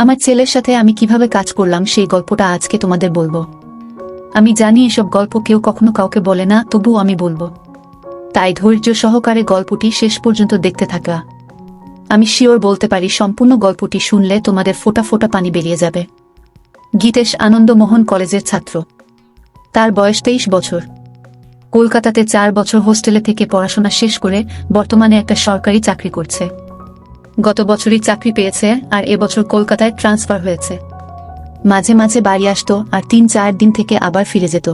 আমার ছেলের সাথে আমি কিভাবে কাজ করলাম সেই গল্পটা আজকে তোমাদের বলবো। আমি জানি এসব গল্প কেউ কখনো কাউকে বলে না, তবুও আমি বলবো। তাই ধৈর্য সহকারে গল্পটি শেষ পর্যন্ত দেখতে থাকা। আমি শিওর বলতে পারি সম্পূর্ণ গল্পটি শুনলে তোমাদের ফোঁটা ফোঁটা পানি বেরিয়ে যাবে। গীতেশ আনন্দমোহন কলেজের ছাত্র। তার বয়স 23 বছর। কলকাতাতে 4 বছর হোস্টেলে থেকে পড়াশোনা শেষ করে বর্তমানে একটা সরকারি চাকরি করছে। গত বছরই চাকরি পেয়েছে আর এবছর কলকাতায় ট্রান্সফার হয়েছে। মাঝে মাঝে বাড়ি আসতো আর 3-4 দিন থেকে আবার ফিরে যেত।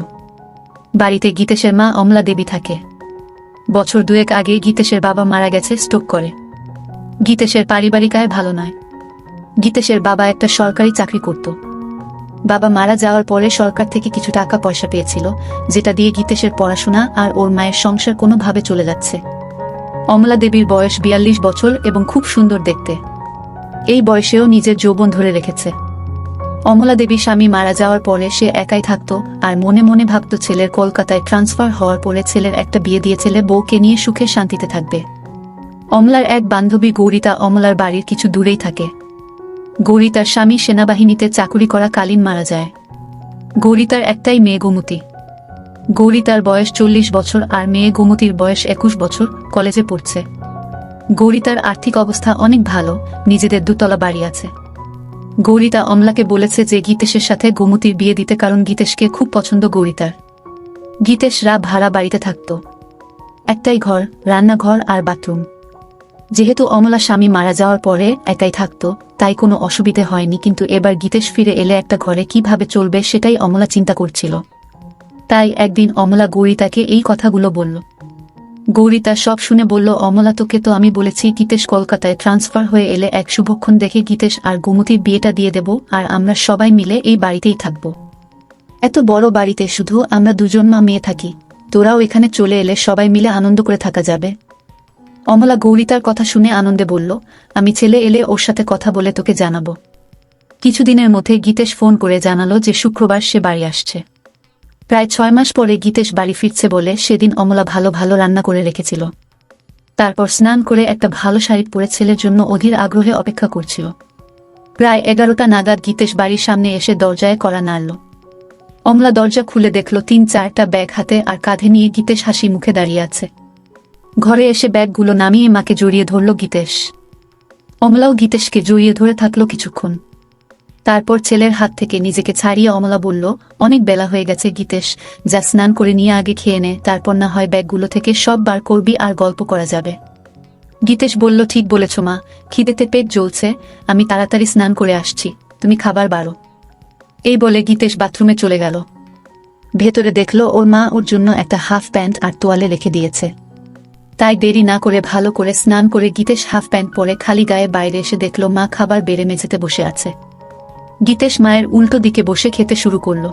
বাড়িতে গীতেশের মা অমলা দেবী থাকে। বছর 2 আগে গীতেশের বাবা মারা গেছে স্ট্রোক করে। গীতেশের পারিবারিক আয় ভালো নয়। গীতেশের বাবা একটা সরকারি চাকরি করত। বাবা মারা যাওয়ার পরে সরকার থেকে কিছু টাকা পয়সা পেয়েছিল, যেটা দিয়ে গীতেশের পড়াশোনা আর ওর মায়ের সংসার কোনোভাবে চলে যাচ্ছে। অমলা দেবীর বয়স 42 বছর এবং খুব সুন্দর দেখতে। এই বয়সেও নিজের যৌবন ধরে রেখেছে। অমলা দেবী স্বামী মারা যাওয়ার পরে সে একাই থাকত আর মনে মনে ভাবত ছেলের কলকাতায় ট্রান্সফার হওয়ার পরে ছেলের একটা বিয়ে দিয়ে ছেলে বউকে নিয়ে সুখে শান্তিতে থাকবে। অমলার এক বান্ধবী গৌরিতা অমলার বাড়ির কিছু দূরেই থাকে। গৌরিতার স্বামী সেনাবাহিনীতে চাকুরি করা কালীন মারা যায়। গৌরিতার একটাই মেয়ে গোমতী। গৌরিতার বয়স 40 বছর আর মেয়ে গোমতীর বয়স 21 বছর, কলেজে পড়ছে। গৌরিতার আর্থিক অবস্থা অনেক ভালো, নিজেদের 2 তলা বাড়ি আছে। গৌরিতা অমলাকে বলেছে যে গীতেশের সাথে গোমতীর বিয়ে দিতে, কারণ গীতেশকে খুব পছন্দ গৌরিতার। গীতেশরা ভাড়া বাড়িতে থাকত। একটাই ঘর, রান্নাঘর আর বাথরুম। যেহেতু অমলা স্বামী মারা যাওয়ার পরে একাই থাকত, তাই কোনো অসুবিধে হয়নি, কিন্তু এবার গীতেশ ফিরে এলে একটা ঘরে কিভাবে চলবে সেটাই অমলা চিন্তা করছিল। তাই একদিন অমলা গৌরিতাকে এই কথাগুলো বলল। গৌরিতা সব শুনে বলল, অমলা তোকে তো আমি বলেছি গীতেশ কলকাতায় ট্রান্সফার হয়ে এলে এক শুভক্ষণ দেখে গীতেশ আর গোমতীর বিয়েটা দিয়ে দেব আর আমরা সবাই মিলে এই বাড়িতেই থাকব। এত বড় বাড়িতে শুধু আমরা 2 মা মেয়ে থাকি, তোরাও এখানে চলে এলে সবাই মিলে আনন্দ করে থাকা যাবে। অমলা গৌরিতার কথা শুনে আনন্দে বলল, আমি ছেলে এলে ওর সাথে কথা বলে তোকে জানাবো। কিছুদিনের মধ্যে গীতেশ ফোন করে জানালো যে শুক্রবার সে বাড়ি আসছে। প্রায় 6 মাস পরে গীতেশ বাড়ি ফিরছে বলে সেদিন অমলা ভালো ভালো রান্না করে রেখেছিল। তারপর স্নান করে একটা ভালো শাড়ি পরে ছেলের জন্য অধীর আগ্রহে অপেক্ষা করছিল। প্রায় 11টা নাগাদ গীতেশ বাড়ির সামনে এসে দরজায় কড়া নাড়ল। অমলা দরজা খুলে দেখল 3-4টা ব্যাগ হাতে আর কাঁধে নিয়ে গীতেশ হাসি মুখে দাঁড়িয়ে আছে। ঘরে এসে ব্যাগগুলো নামিয়ে মাকে জড়িয়ে ধরল গীতেশ। অমলাও গীতেশকে জড়িয়ে ধরে থাকলো কিছুক্ষণ। তারপর ছেলের হাত থেকে নিজেকে ছাড়িয়ে অমলা বলল, অনেক বেলা হয়ে গেছে গীতেশ, যা স্নান করে নিয়ে আগে খেয়ে নে, তারপর না হয় ব্যাগগুলো থেকে সব বার করবি আর গল্প করা যাবে। গীতেশ বলল, ঠিক বলেছ মা, খিদেতে পেট জ্বলছে, আমি তাড়াতাড়ি স্নান করে আসছি, তুমি খাবার বাড়ো। এই বলে গীতেশ বাথরুমে চলে গেল। ভেতরে দেখল ওর মা ওর জন্য একটা হাফ প্যান্ট আর তোয়ালে রেখে দিয়েছে। তাই দেরি না করে ভালো করে স্নান করে গীতেশ হাফ প্যান্ট পরে খালি গায়ে বাইরে এসে দেখল মা খাবার বেড়ে মেঝেতে বসে আছে। গীতেশ মায়ের উল্টো দিকে বসে খেতে শুরু করল।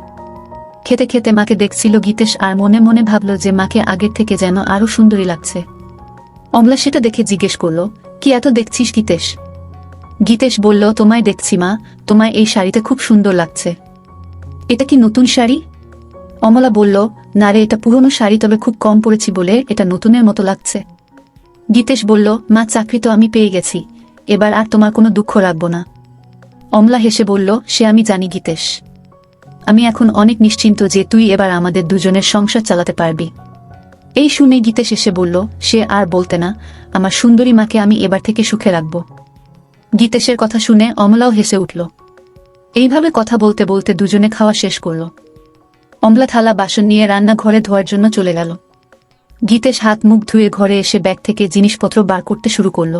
খেতে খেতে মাকে দেখছিল গীতেশ আর মনে মনে ভাবল যে মাকে আগের থেকে যেন আরো সুন্দরী লাগছে। অমলা সেটা দেখে জিজ্ঞেস করল, কি এত দেখছিস গীতেশ? গীতেশ বলল, তোমায় দেখছি মা, তোমায় এই শাড়িতে খুব সুন্দর লাগছে। এটা কি নতুন শাড়ি? অমলা বলল, না রে, এটা পুরনো শাড়ি, তবে খুব কম পরেছি বলে এটা নতুনের মতো লাগছে। গীতেশ বলল, মা চাকরি তো আমি পেয়ে গেছি, এবার আর তোমার কোনো দুঃখ রাখবো না। অমলা হেসে বলল, সে আমি জানি গীতেশ, আমি এখন অনেক নিশ্চিন্ত যে তুই এবার আমাদের 2জনের সংসার চালাতে পারবি। এই শুনে গীতেশ এসে বলল, সে আর বলতে না, আমার সুন্দরী মাকে আমি এবার থেকে সুখে রাখব। গীতেশের কথা শুনে অমলাও হেসে উঠল। এইভাবে কথা বলতে বলতে 2জনে খাওয়া শেষ করল। অমলা থালা বাসন নিয়ে রান্নাঘরে ধোয়ার জন্য চলে গেল। গীতেশ হাত মুখ ধুয়ে ঘরে এসে ব্যাগ থেকে জিনিসপত্র বার করতে শুরু করল।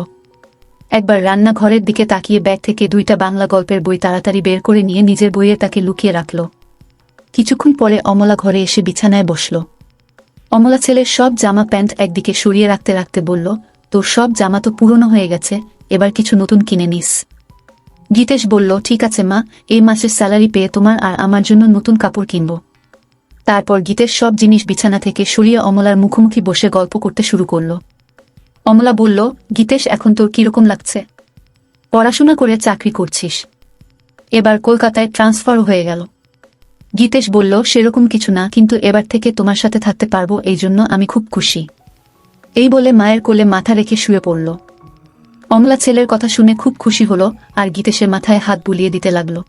একবার রান্নাঘরের দিকে তাকিয়ে ব্যাগ থেকে 2টা বাংলা গল্পের বই তাড়াতাড়ি বের করে নিয়ে নিজের বইয়ে তাকে লুকিয়ে রাখল। কিছুক্ষণ পরে অমলা ঘরে এসে বিছানায় বসল। অমলা ছেলের সব জামা প্যান্ট একদিকে সরিয়ে রাখতে রাখতে বলল, তোর সব জামা তো পুরনো হয়ে গেছে, এবার কিছু নতুন কিনে নিস। গীতেশ বলল, ঠিক আছে মা, এই মাসের স্যালারি পেয়ে তোমার আর আমার জন্য নতুন কাপড় কিনব। তারপর গীতেশ সব জিনিস বিছানা থেকে সরিয়ে অমলার মুখোমুখি বসে গল্প করতে শুরু করল। অমলা বলল, গীতেশ, এখন তোর কিরকম লাগছে? পড়াশোনা করে চাকরি করছিস, এবার কলকাতায় ট্রান্সফার হয়ে গেল। গীতেশ বলল, সেরকম কিছু না, কিন্তু এবার থেকে তোমার সাথে থাকতে পারবো, এই জন্য আমি খুব খুশি। এই বলে মায়ের কোলে মাথা রেখে শুয়ে পড়ল। অমলা ছেলের কথা শুনে খুব খুশি হলো আর গীতেশের মাথায় হাত বুলিয়ে দিতে লাগলো।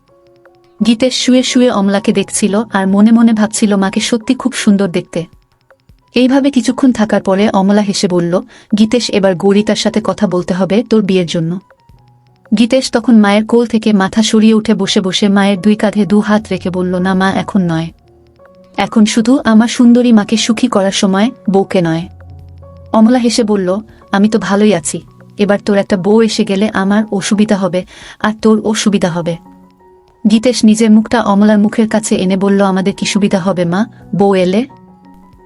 গীতেশ শুয়ে শুয়ে অমলাকে দেখছিল আর মনে মনে ভাবছিল মাকে সত্যি খুব সুন্দর দেখতে। এইভাবে কিছুক্ষণ থাকার পরে অমলা হেসে বলল, গীতেশ, এবার গৌরিতার সাথে কথা বলতে হবে তোর বিয়ের জন্য। গীতেশ তখন মায়ের কোল থেকে মাথা সরিয়ে উঠে বসে বসে মায়ের দুই কাঁধে দু হাত রেখে বলল, না মা, এখন নয়। এখন শুধু আমার সুন্দরী মাকে সুখী করার সময়, বউকে নয়। অমলা হেসে বলল, আমি তো ভালোই আছি, এবার তোর একটা বউ এসে গেলে আমার অসুবিধা হবে আর তোর অসুবিধা হবে। গীতেশ নিজের মুখটা অমলার মুখের কাছে এনে বলল, আমাদের কি সুবিধা হবে মা, বউ এলে?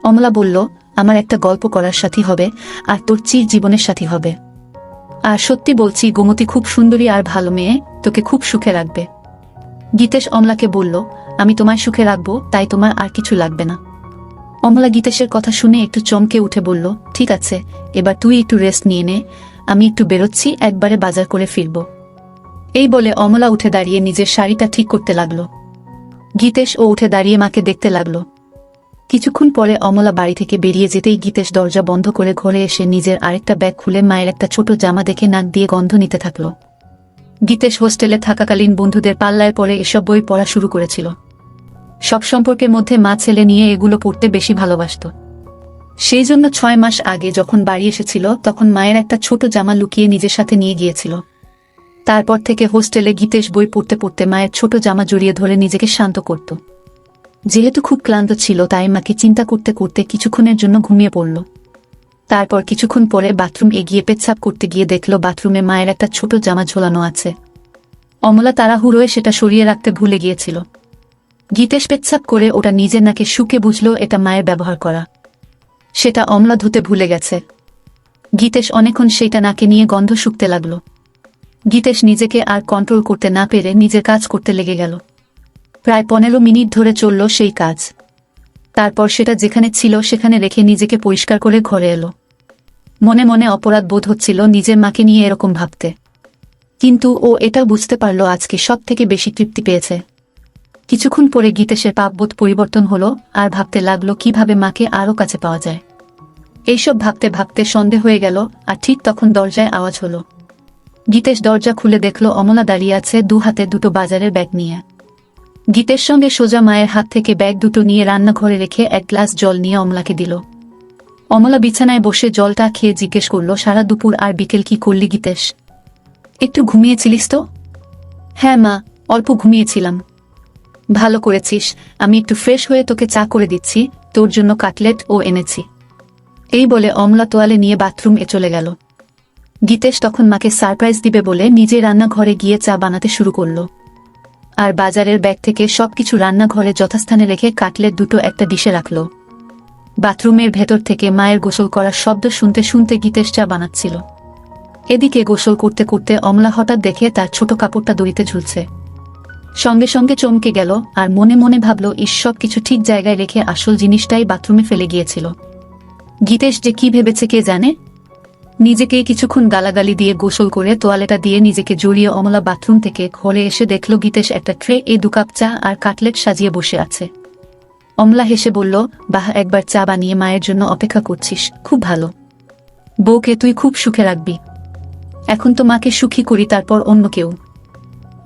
অমলা বলল, আমার একটা গল্প করার সাথী হবে আর তোর চির জীবনের সাথী হবে। আর সত্যি বলছি, গোমতী খুব সুন্দরী আর ভালো মেয়ে, তোকে খুব সুখে রাখবে। গীতেশ অমলাকে বলল, আমি তোমায় সুখে রাখবো, তাই তোমার আর কিছু লাগবে না। অমলা গীতেশের কথা শুনে একটু চমকে উঠে বলল, ঠিক আছে, এবার তুই একটু রেস্ট নিয়ে নে, আমি একটু বেরোচ্ছি, একবারে বাজার করে ফিরব। এই বলে অমলা উঠে দাঁড়িয়ে নিজের শাড়িটা ঠিক করতে লাগলো। গীতেশ ও উঠে দাঁড়িয়ে মাকে দেখতে লাগলো। কিছুক্ষণ পরে অমলা বাড়ি থেকে বেরিয়ে যেতেই গীতেশ দরজা বন্ধ করে ঘরে এসে নিজের আরেকটা ব্যাগ খুলে মায়ের একটা ছোট জামা দেখে নাক দিয়ে গন্ধ নিতে থাকল। গীতেশ হোস্টেলে থাকাকালীন বন্ধুদের পাল্লায় পরে এসব বই পড়া শুরু করেছিল। সব সম্পর্কের মধ্যে মা ছেলে নিয়ে এগুলো পড়তে বেশি ভালোবাসত। সেই জন্য 6 মাস আগে যখন বাড়ি এসেছিল তখন মায়ের একটা ছোট জামা লুকিয়ে নিজের সাথে নিয়ে গিয়েছিল। তারপর থেকে হোস্টেলে গীতেশ বই পড়তে পড়তে মায়ের ছোট জামা জড়িয়ে ধরে নিজেকে শান্ত করত। যেহেতু খুব ক্লান্ত ছিল তাই মাকে চিন্তা করতে করতে কিছুক্ষণের জন্য ঘুমিয়ে পড়ল। তারপর কিছুক্ষণ পরে বাথরুম এগিয়ে পেচ্ছাপ করতে গিয়ে দেখল বাথরুমে মায়ের একটা ছোট জামা ঝোলানো আছে। অমলা তাড়াহুড়োয় সেটা সরিয়ে রাখতে ভুলে গিয়েছিল। গীতেশ পেচ্ছাপ করে ওটা নিজের নাকে শুকে বুঝল এটা মায়ের ব্যবহার করা। সেটা অমলা ধুতে ভুলে গেছে। গীতেশ অনেকক্ষণ সেইটা নাকে নিয়ে গন্ধ শুকতে লাগল। গীতেশ নিজেকে আর কন্ট্রোল করতে না পেরে নিজের কাজ করতে লেগে গেল। প্রায় 15 মিনিট ধরে চলল সেই কাজ। তারপর সেটা যেখানে ছিল সেখানে রেখে নিজেকে পরিষ্কার করে ঘরে এলো। মনে মনে অপরাধ বোধ হচ্ছিল নিজের মাকে নিয়ে এরকম ভাবতে, কিন্তু ও এটাও বুঝতে পারল আজকে সব থেকে বেশি তৃপ্তি পেয়েছে। কিছুক্ষণ পরে গীতেশের পাপবোধ পরিবর্তন হলো আর ভাবতে লাগলো কিভাবে মাকে আরও কাছে পাওয়া যায়। এইসব ভাবতে ভাবতে সন্ধে হয়ে গেল আর ঠিক তখন দরজায় আওয়াজ হলো। গীতেশ দরজা খুলে দেখল অমলা দাঁড়িয়ে আছে দু হাতে দুটো বাজারের ব্যাগ নিয়ে। গীতের সঙ্গে সোজা মায়ের হাত থেকে ব্যাগ দুটো নিয়ে রান্নাঘরে রেখে এক গ্লাস জল নিয়ে অমলাকে দিল। অমলা বিছানায় বসে জলটা খেয়ে জিজ্ঞেস করল, সারা দুপুর আর বিকেল কি করলি গীতেশ? একটু ঘুমিয়েছিলিস তো? হ্যাঁ মা, অল্প ঘুমিয়েছিলাম। ভালো করেছিস, আমি একটু ফ্রেশ হয়ে তোকে চা করে দিচ্ছি, তোর জন্য কাটলেট ও এনেছি। এই বলে অমলা তোয়ালে নিয়ে বাথরুমে চলে গেল। গীতেশ তখন মাকে সারপ্রাইজ দিবে বলে নিজে রান্নাঘরে গিয়ে চা বানাতে শুরু করল। আর বাজারের ব্যাগ থেকে সবকিছু রান্নাঘরে যথাস্থানে রেখে কাটলেট দুটো একটা ডিশে রাখল। বাথরুমের ভেতর থেকে মায়ের গোসল করার শব্দ শুনতে শুনতে গীতেশ চা বানাচ্ছিল। এদিকে গোসল করতে করতে অমলা হঠাৎ দেখে তার ছোট কাপড়টা দড়িতে ঝুলছে। সঙ্গে সঙ্গে চমকে গেল আর মনে মনে ভাবল, সব কিছু ঠিক জায়গায় রেখে আসল জিনিসটাই বাথরুমে ফেলে গিয়েছিল। গীতেশ যে কি ভেবেছে কে জানে। নিজেকে কিছুক্ষণ গালাগালি দিয়ে গোসল করে তোয়ালেটা দিয়ে নিজেকে জড়িয়ে অমলা বাথরুম থেকে ঘরে এসে দেখল গীতেশ একটা ট্রে 2 কাপ চা আর কাটলেট সাজিয়ে বসে আছে। অমলা হেসে বলল, বাহ, একবার চা বানিয়ে মায়ের জন্য অপেক্ষা করছিস, খুব ভালো। বউকে তুই খুব সুখে রাখবি। এখন তো মাকে সুখী করি, তারপর অন্য কেউ।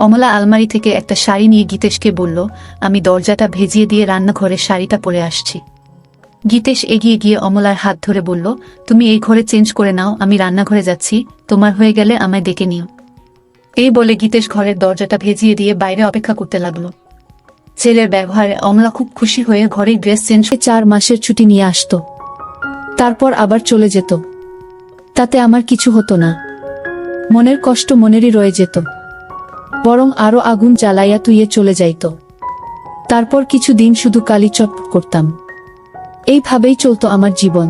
অমলা আলমারি থেকে একটা শাড়ি নিয়ে গীতেশকে বলল, আমি দরজাটা ভেজিয়ে দিয়ে রান্নাঘরে শাড়িটা পরে আসছি। গীতেশ এগিয়ে গিয়ে অমলার হাত ধরে বলল, তুমি এই ঘরে চেঞ্জ করে নাও, আমি রান্নাঘরে যাচ্ছি, তোমার হয়ে গেলে আমায় ডেকে নিও। এই বলে গীতেশ ঘরের দরজাটা ভেজিয়ে দিয়ে বাইরে অপেক্ষা করতে লাগলো। ছেলের ব্যবহারে অমলা খুব খুশি হয়ে ঘরে ড্রেস চেঞ্জ করে 4 মাসের ছুটি নিয়ে আসতো। তারপর আবার চলে যেত। তাতে আমার কিছু হতো না, মনের কষ্ট মনেরই রয়ে যেত, বরং আরো আগুন জ্বালাইয়া তুইয়ে চলে যাইত। তারপর কিছু দিন শুধু কালিচট করতাম। এইভাবেই চলতো আমার জীবন।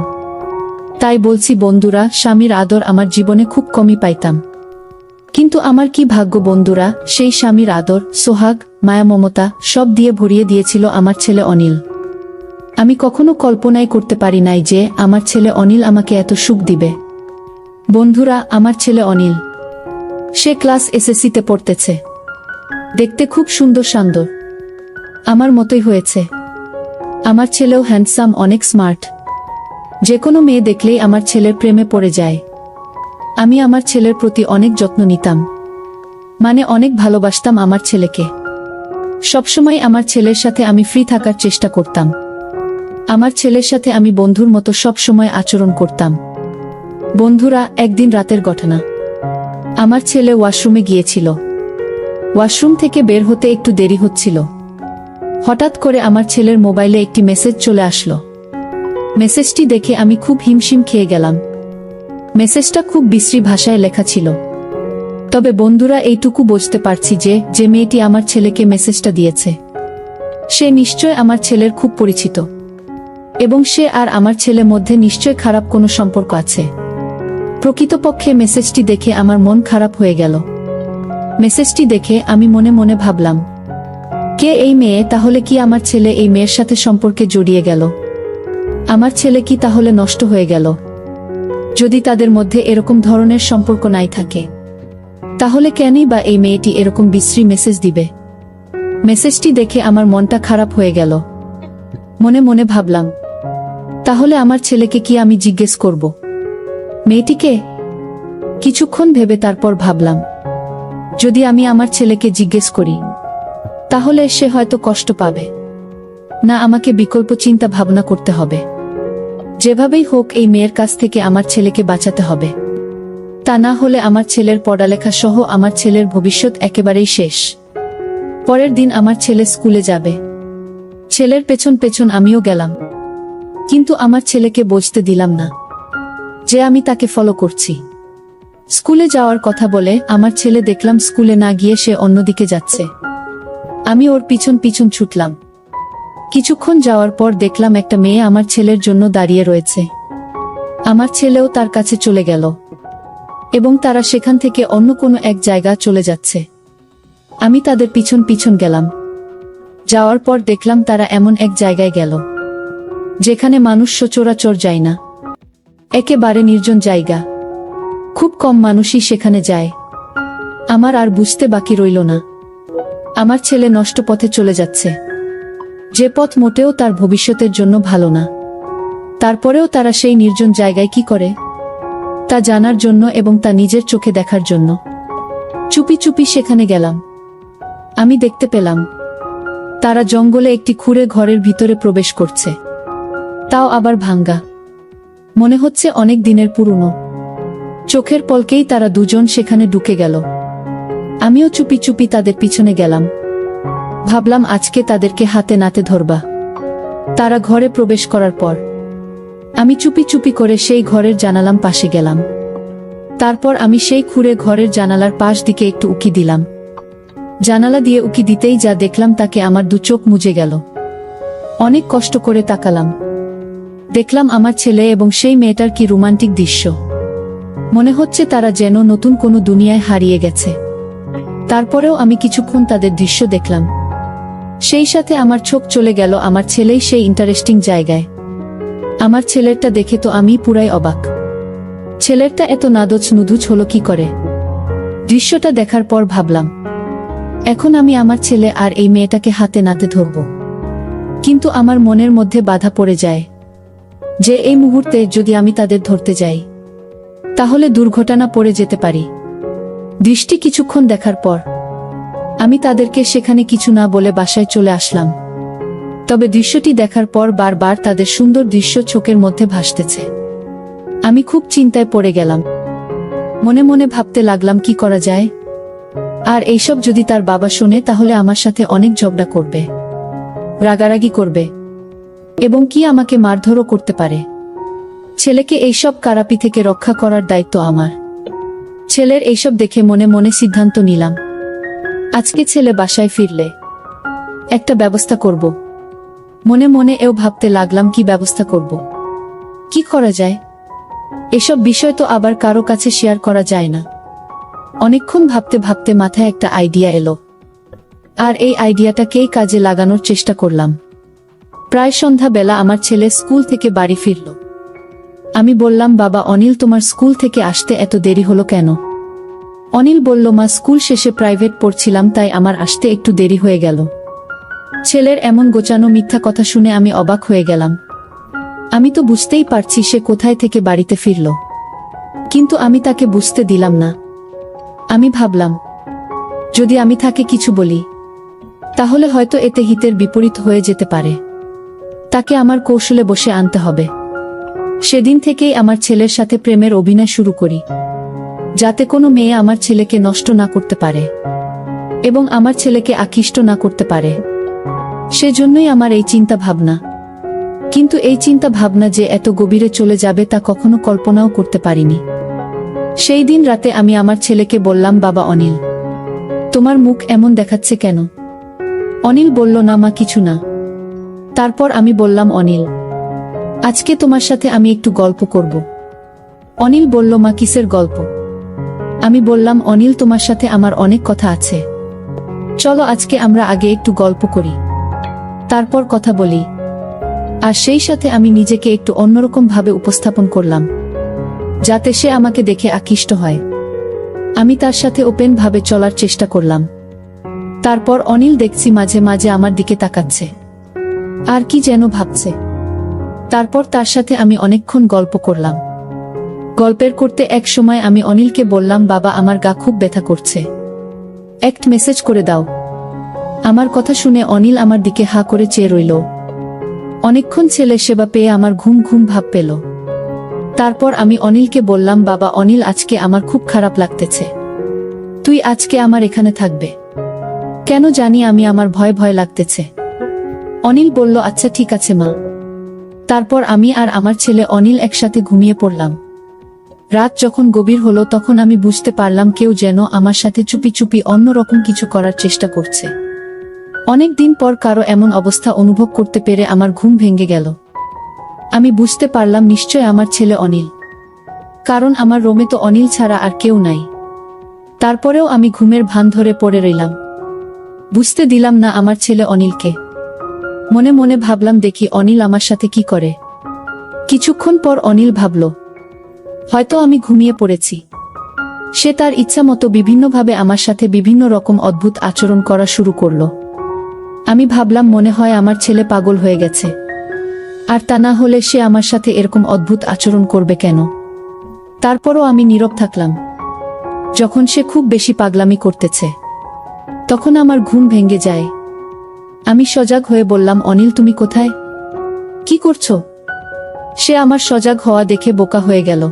তাই বলছি বন্ধুরা, স্বামীর আদর আমার জীবনে খুব কমই পাইতাম। কিন্তু আমার কি ভাগ্য বন্ধুরা, সেই স্বামীর আদর, সোহাগ, মায়া, মমতা সব দিয়ে ভরিয়ে দিয়েছিল আমার ছেলে অনিল। আমি কখনো কল্পনাই করতে পারি নাই যে আমার ছেলে অনিল আমাকে এত সুখ দিবে। বন্ধুরা, আমার ছেলে অনিল, সে ক্লাস এসএসসিতে পড়তেছে। দেখতে খুব সুন্দর শান্তর, আমার মতোই হয়েছে। আমার ছেলেও হ্যান্ডসাম, অনেক স্মার্ট। যে কোনো মেয়ে দেখলেই আমার ছেলের প্রেমে পড়ে যায়। আমি আমার ছেলের প্রতি অনেক যত্ন নিতাম, মানে অনেক ভালোবাসতাম আমার ছেলেকে। সবসময় আমার ছেলের সাথে আমি ফ্রি থাকার চেষ্টা করতাম। আমার ছেলের সাথে আমি বন্ধুর মতো সব সময় আচরণ করতাম। বন্ধুরা, একদিন রাতের ঘটনা। আমার ছেলে ওয়াশরুমে গিয়েছিল। ওয়াশরুম থেকে বের হতে একটু দেরি হচ্ছিল। হঠাৎ করে আমার ছেলের মোবাইলে একটি মেসেজ চলে আসলো। মেসেজটি দেখে আমি খুব হিমশিম খেয়ে গেলাম। মেসেজটা খুব বিশ্রী ভাষায় লেখা ছিল। তবে বন্ধুরা, এইটুকু বুঝতে পারছি যে মেয়েটি আমার ছেলেকে মেসেজটা দিয়েছে, সে নিশ্চয় আমার ছেলের খুব পরিচিত, এবং সে আর আমার ছেলের মধ্যে নিশ্চয় খারাপ কোনো সম্পর্ক আছে। প্রকৃতপক্ষে মেসেজটি দেখে আমার মন খারাপ হয়ে গেল। মেসেজটি দেখে আমি মনে মনে ভাবলাম, কে এই মেয়ে? তাহলে কি আমার ছেলে এই মেয়ের সাথে সম্পর্কে জড়িয়ে গেল? আমার ছেলে কি তাহলে নষ্ট হয়ে গেল? যদি তাদের মধ্যে এরকম ধরনের সম্পর্ক নাই থাকে, তাহলে কেনই বা এই মেয়েটি এরকম বিশ্রী মেসেজ দিবে? মেসেজটি দেখে আমার মনটা খারাপ হয়ে গেল। মনে মনে ভাবলাম, তাহলে আমার ছেলেকে কি আমি জিজ্ঞেস করব মেয়েটিকে? কিছুক্ষণ ভেবে তারপর ভাবলাম, যদি আমি আমার ছেলেকে জিজ্ঞেস করি, তাহলে সে হয়তো কষ্ট পাবে না, আমাকে বিকল্প চিন্তা ভাবনা করতে হবে। যেভাবেই হোক এই মেয়ের কাছ থেকে আমার ছেলেকে বাঁচাতে হবে। তা না হলে আমার ছেলের পড়ালেখা সহ আমার ছেলের ভবিষ্যৎ একেবারেই শেষ। পরের দিন আমার ছেলে স্কুলে যাবে। ছেলের পেছন পেছন আমিও গেলাম, কিন্তু আমার ছেলেকে বুঝতে দিলাম না যে আমি তাকে ফলো করছি। স্কুলে যাওয়ার কথা বলে আমার ছেলে দেখলাম স্কুলে না গিয়ে সে অন্যদিকে যাচ্ছে। আমি ওর পিছন পিছন ছুটলাম। কিছুক্ষণ যাওয়ার পর দেখলাম একটা মেয়ে আমার ছেলের জন্য দাঁড়িয়ে রয়েছে। আমার ছেলেও তার কাছে চলে গেল, এবং তারা সেখান থেকে অন্য কোনো এক জায়গা চলে যাচ্ছে। আমি তাদের পিছন পিছন গেলাম। যাওয়ার পর দেখলাম তারা এমন এক জায়গায় গেল যেখানে মানুষ সচরাচর যায় না। একেবারে নির্জন জায়গা, খুব কম মানুষই সেখানে যায়। আমার আর বুঝতে বাকি রইল না, আমার ছেলে নষ্ট পথে চলে যাচ্ছে, যে পথ মোটেও তার ভবিষ্যতের জন্য ভালো না। তারপরেও তারা সেই নির্জন জায়গায় কি করে তা জানার জন্য এবং তা নিজের চোখে দেখার জন্য চুপি চুপি সেখানে গেলাম। আমি দেখতে পেলাম তারা জঙ্গলে একটি খুঁড়ে ঘরের ভিতরে প্রবেশ করছে, তাও আবার ভাঙ্গা, মনে হচ্ছে অনেক দিনের পুরনো। চোখের পলকেই তারা দুজন সেখানে ঢুকে গেল। আমিও চুপি চুপি তাদের পিছনে গেলাম। ভাবলাম আজকে তাদেরকে হাতে নাতে ধরবা। তারা ঘরে প্রবেশ করার পর আমি চুপি চুপি করে সেই ঘরের জানালার পাশে গেলাম। তারপর আমি সেই খুঁড়ে ঘরের জানালার পাশ দিকে একটু উকি দিলাম। জানালা দিয়ে উকি দিতেই যা দেখলাম তাকে আমার দু চোখ মুজে গেল। অনেক কষ্ট করে তাকালাম। দেখলাম আমার ছেলে এবং সেই মেয়েটার কি রোমান্টিক দৃশ্য। মনে হচ্ছে তারা যেন নতুন কোনো দুনিয়ায় হারিয়ে গেছে। তারপরেও আমি কিছুক্ষণ তাদের দৃশ্য দেখলাম। সেই সাথে আমার চোখ চলে গেল আমার ছেলেই সেই ইন্টারেস্টিং জায়গায়। আমার ছেলেরটা দেখে তো আমি পুরাই অবাক। ছেলেরটা এত নাদচ নুদুচ হলো কি করে? দৃশ্যটা দেখার পর ভাবলাম, এখন আমি আমার ছেলে আর এই মেয়েটাকে হাতে নাতে ধরব। কিন্তু আমার মনের মধ্যে বাধা পড়ে যায় যে এই মুহূর্তে যদি আমি তাদের ধরতে যাই, তাহলে দুর্ঘটনা পড়ে যেতে পারি। দৃষ্টি কিছুক্ষণ দেখার পর আমি তাদেরকে সেখানে কিছু না বলে বাসায় চলে আসলাম। তবে দৃশ্যটি দেখার পর বারবার তাদের সুন্দর দৃশ্য চোখের মধ্যে ভাসতেছে। আমি খুব চিন্তায় পড়ে গেলাম। মনে মনে ভাবতে লাগলাম কি করা যায়। আর এইসব যদি তার বাবা শোনে তাহলে আমার সাথে অনেক ঝগড়া করবে, রাগারাগি করবে, এবং কি আমাকে মারধরও করতে পারে। ছেলেকে এইসব কারাপি থেকে রক্ষা করার দায়িত্ব আমার। ছেলের এইসব দেখে মনে মনে সিদ্ধান্ত নিলাম, আজকে ছেলে বাসায় ফিরলে একটা ব্যবস্থা করব। মনে মনে এও ভাবতে লাগলাম কি ব্যবস্থা করব, কি করা যায়। এসব বিষয় তো আবার কারো কাছে শেয়ার করা যায় না। অনেকক্ষণ ভাবতে ভাবতে মাথায় একটা আইডিয়া এলো, আর এই আইডিয়াটাকেই কাজে লাগানোর চেষ্টা করলাম। প্রায় সন্ধ্যা বেলা আমার ছেলে স্কুল থেকে বাড়ি ফিরল। আমি বললাম, বাবা অনিল, তোমার স্কুল থেকে আসতে এত দেরি হলো কেন? অনিল বলল, মা স্কুল শেষে প্রাইভেট পড়ছিলাম, তাই আমার আসতে একটু দেরি হয়ে গেল। ছেলের এমন গোছানো মিথ্যা কথা শুনে আমি অবাক হয়ে গেলাম। আমি তো বুঝতেই পারছি সে কোথায় থেকে বাড়িতে ফিরল। কিন্তু আমি তাকে বুঝতে দিলাম না। আমি ভাবলাম, যদি আমি তাকে কিছু বলি তাহলে হয়তো এতে হিতের বিপরীত হয়ে যেতে পারে। তাকে আমার কৌশলে বসে আনতে হবে। সেদিন থেকেই আমার ছেলের সাথে প্রেমের অভিনয় শুরু করি, যাতে কোনো মেয়ে আমার ছেলেকে নষ্ট না করতে পারে এবং আমার ছেলেকে আকৃষ্ট না করতে পারে। সেজন্যই আমার এই চিন্তা ভাবনা। কিন্তু এই চিন্তা ভাবনা যে এত গভীরে চলে যাবে তা কখনো কল্পনাও করতে পারিনি। সেই দিন রাতে আমি আমার ছেলেকে বললাম, বাবা অনিল, তোমার মুখ এমন দেখাচ্ছে কেন? অনিল বলল, না মা, কিছু না। তারপর আমি বললাম, অনিল, আজকে তোমার সাথে আমি একটু গল্প করব। অনিল বলল, মা, কিসের গল্প? আমি বললাম, অনিল, তোমার সাথে আমার অনেক কথা আছে। চলো আজকে আমরা আগে একটু গল্প করি, তারপর কথা বলি। আর সেই সাথে আমি নিজেকে একটু অন্যরকম ভাবে উপস্থাপন করলাম, যাতে সে আমাকে দেখে আকৃষ্ট হয়। আমি তার সাথে ওপেন ভাবে চলার চেষ্টা করলাম। তারপর অনিল দেখছি মাঝে মাঝে আমার দিকে তাকাচ্ছে, আর কি যেন ভাবছে। তারপর তার সাথে আমি অনেকক্ষণ গল্প করলাম। গল্পের করতে এক সময় আমি অনিলকে বললাম, বাবা, আমার গা খুব ব্যথা করছে, একটা মেসেজ করে দাও। আমার কথা শুনে অনিল আমার দিকে হা করে চেয়ে রইল। অনেকক্ষণ ছেলে সেবা পেয়ে আমার ঘুম ঘুম ভাব পেল। তারপর আমি অনিলকে বললাম, বাবা অনিল, আজকে আমার খুব খারাপ লাগতেছে। তুই আজকে আমার এখানে থাকবে? কেন জানি আমার ভয় ভয় লাগতেছে। অনিল বলল, আচ্ছা ঠিক আছে মা। তারপর আমি আর আমার ছেলে অনিল একসাথে ঘুমিয়ে পড়লাম। রাত যখন গভীর হলো তখন আমি বুঝতে পারলাম কেউ যেন আমার সাথে চুপি চুপি অন্যরকম কিছু করার চেষ্টা করছে। অনেক দিন পর কারো এমন অবস্থা অনুভব করতে পেরে আমার ঘুম ভেঙে গেল। আমি বুঝতে পারলাম নিশ্চয় আমার ছেলে অনিল, কারণ আমার রুমে তো অনিল ছাড়া আর কেউ নাই। তারপরেও আমি ঘুমের ভান ধরে পড়ে রইলাম, বুঝতে দিলাম না আমার ছেলে অনিলকে। মনে মনে ভাবলাম, দেখি অনিল আমার সাথে কি করে। কিছুক্ষণ পর অনিল ভাবল, হয়তো আমি ঘুমিয়ে পড়েছি। সে তার ইচ্ছা মতো বিভিন্নভাবে আমার সাথে বিভিন্ন রকম অদ্ভুত আচরণ করা শুরু করলো। আমি ভাবলাম, মনে হয় আমার ছেলে পাগল হয়ে গেছে, আর তা না হলে সে আমার সাথে এরকম অদ্ভুত আচরণ করবে কেন? তারপরও আমি নীরব থাকলাম। যখন সে খুব বেশি পাগলামি করতেছে তখন আমার ঘুম ভেঙে যায়। আমি সজাগ হয়ে বললাম, অনিল, তুমি কোথায়? কি করছো? সে আমার সজাগ হওয়া দেখে বোকা হয়ে গেল।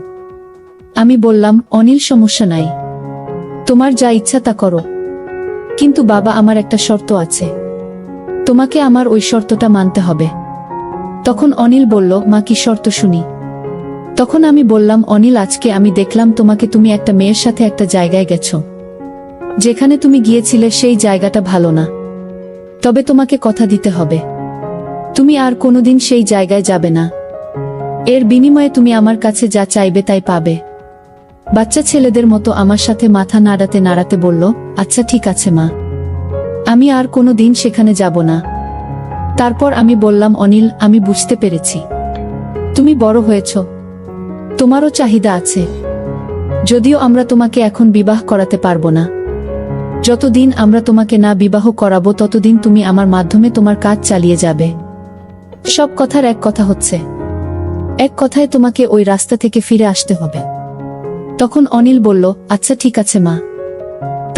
আমি বললাম, অনিল, সমস্যা নাই, তোমার যা ইচ্ছা তা করো, কিন্তু বাবা, আমার একটা শর্ত আছে, তোমাকে আমার ওই শর্তটা মানতে হবে। তখন অনিল বলল, মা, কি শর্ত শুনি? তখন আমি বললাম, অনিল, আজকে আমি দেখলাম তোমাকে, তুমি একটা মেয়ের সাথে একটা জায়গায় গেছো। যেখানে তুমি গিয়েছিলে সেই জায়গাটা ভালো না, তবে তোমাকে কথা দিতে হবে তুমি আর কোনোদিন সেই জায়গায় যাবে না। এর বিনিময়ে তুমি আমার কাছে যা চাইবে তাই পাবে। বাচ্চা ছেলেদের মতো আমার সাথে মাথা নাড়াতে নাড়াতে বলল, আচ্ছা ঠিক আছে মা, আমি আর কোনোদিন সেখানে যাব না। তারপর আমি বললাম, অনিল, আমি বুঝতে পেরেছি, তুমি বড় হয়েছ, তোমারও চাহিদা আছে। যদিও আমরা তোমাকে এখন বিবাহ করাতে পারবো না, যতদিন আমরা তোমাকে না বিবাহ করাবো ততদিন তুমি আমার মাধ্যমে তোমার কাজ চালিয়ে যাবে। সব কথার এক কথা হচ্ছে, এক কথায় তোমাকে ওই রাস্তা থেকে ফিরে আসতে হবে। তখন অনিল বলল, আচ্ছা ঠিক আছে মা।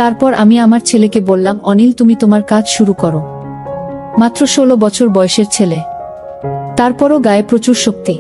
তারপর আমি আমার ছেলেকে বললাম, অনিল, তুমি তোমার কাজ শুরু করো। মাত্র 16 বছর বয়সের ছেলে, তারপরও গায়ে প্রচুর শক্তি।